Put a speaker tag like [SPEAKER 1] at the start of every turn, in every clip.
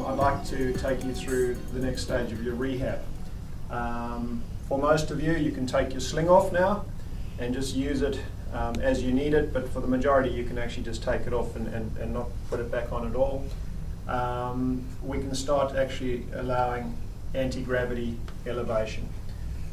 [SPEAKER 1] I'd like to take you through the next stage of your rehab. For most of you, you can take your sling off now and just use it as you need it, but for the majority you can actually just take it off and not put it back on at all. We can start actually allowing anti-gravity elevation.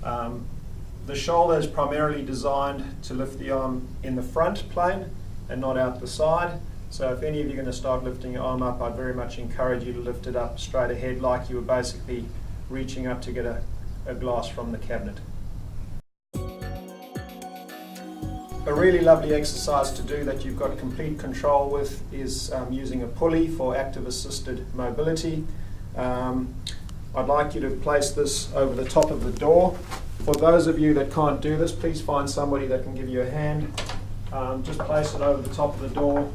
[SPEAKER 1] The shoulder is primarily designed to lift the arm in the front plane and not out the side. So if any of you are going to start lifting your arm up, I'd very much encourage you to lift it up straight ahead like you were basically reaching up to get a glass from the cabinet. A really lovely exercise to do that you've got complete control with is using a pulley for active assisted mobility. I'd like you to place this over the top of the door. For those of you that can't do this, please find somebody that can give you a hand. Just place it over the top of the door,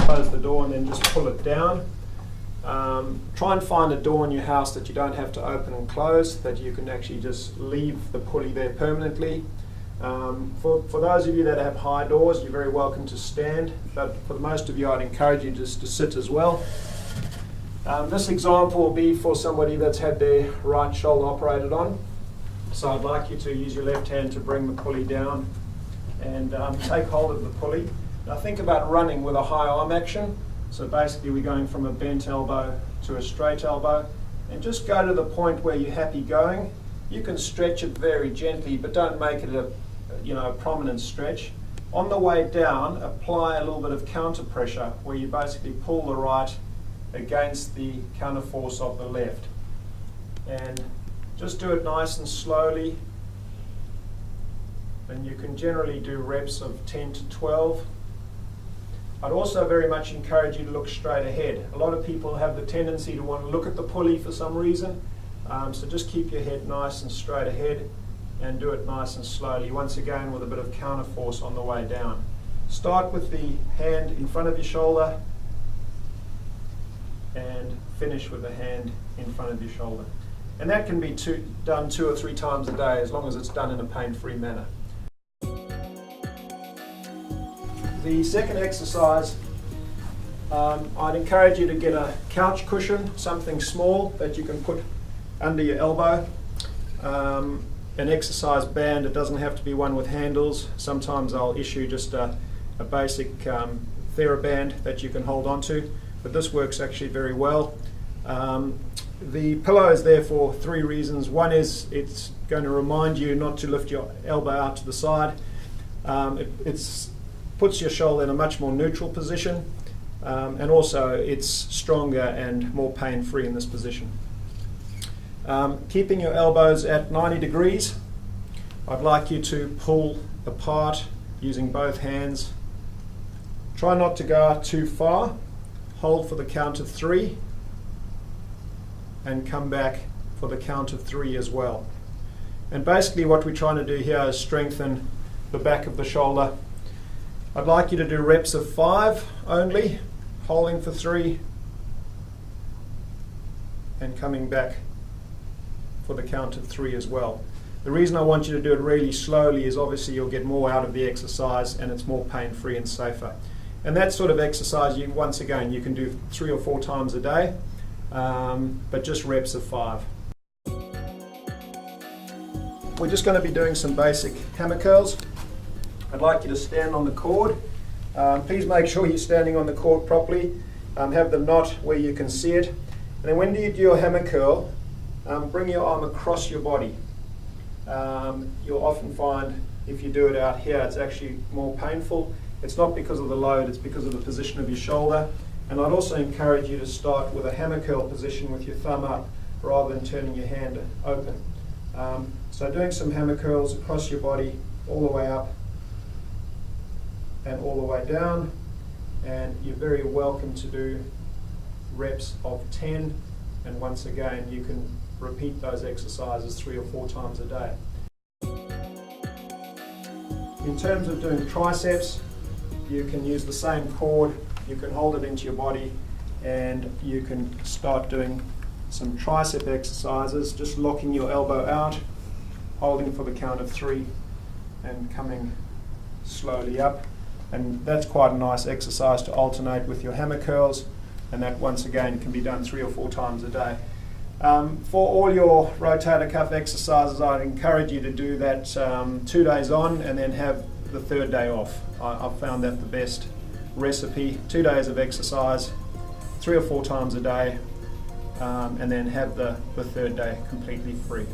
[SPEAKER 1] close the door and then just pull it down. Try and find a door in your house that you don't have to open and close, that you can actually just leave the pulley there permanently. For those of you that have high doors, you're very welcome to stand, but for most of you I'd encourage you just to sit as well. This example will be for somebody that's had their right shoulder operated on. So I'd like you to use your left hand to bring the pulley down and take hold of the pulley. Now think about running with a high arm action. So basically we're going from a bent elbow to a straight elbow, and just go to the point where you're happy going. You can stretch it very gently, but don't make it a prominent stretch. On the way down, apply a little bit of counter pressure where you basically pull the right against the counter force of the left. And just do it nice and slowly. And you can generally do reps of 10 to 12. I'd also very much encourage you to look straight ahead. A lot of people have the tendency to want to look at the pulley for some reason. So just keep your head nice and straight ahead and do it nice and slowly, once again with a bit of counter force on the way down. Start with the hand in front of your shoulder and finish with the hand in front of your shoulder. And that can be done 2 or 3 times a day, as long as it's done in a pain-free manner. The second exercise, I'd encourage you to get a couch cushion, something small that you can put under your elbow. An exercise band, it doesn't have to be one with handles. Sometimes I'll issue just a basic TheraBand that you can hold onto, but this works actually very well. The pillow is there for 3 reasons. One is it's going to remind you not to lift your elbow out to the side. It puts your shoulder in a much more neutral position, and also it's stronger and more pain-free in this position. Keeping your elbows at 90 degrees, I'd like you to pull apart using both hands. Try not to go out too far. Hold for the count of 3 and come back for the count of 3 as well. And basically what we're trying to do here is strengthen the back of the shoulder. I'd like you to do reps of 5 only, holding for 3 and coming back for the count of 3 as well. The reason I want you to do it really slowly is obviously you'll get more out of the exercise and it's more pain-free and safer. And that sort of exercise, once again, you can do 3 or 4 times a day, but just reps of 5. We're just going to be doing some basic hammer curls. I'd like you to stand on the cord. Please make sure you're standing on the cord properly. Have the knot where you can see it. And then when you do your hammer curl, bring your arm across your body. You'll often find if you do it out here, it's actually more painful. It's not because of the load, it's because of the position of your shoulder. And I'd also encourage you to start with a hammer curl position with your thumb up rather than turning your hand open. So doing some hammer curls across your body, all the way up and all the way down. And you're very welcome to do reps of 10. And once again, you can repeat those exercises 3 or 4 times a day. In terms of doing triceps, you can use the same cord, you can hold it into your body, and you can start doing some tricep exercises, just locking your elbow out, holding for the count of 3, and coming slowly up. And that's quite a nice exercise to alternate with your hammer curls. and that once again can be done 3 or 4 times a day. For all your rotator cuff exercises, I'd encourage you to do that 2 days on and then have the 3rd day off. I've found that the best recipe. 2 days of exercise, 3 or 4 times a day, and then have the 3rd day completely free.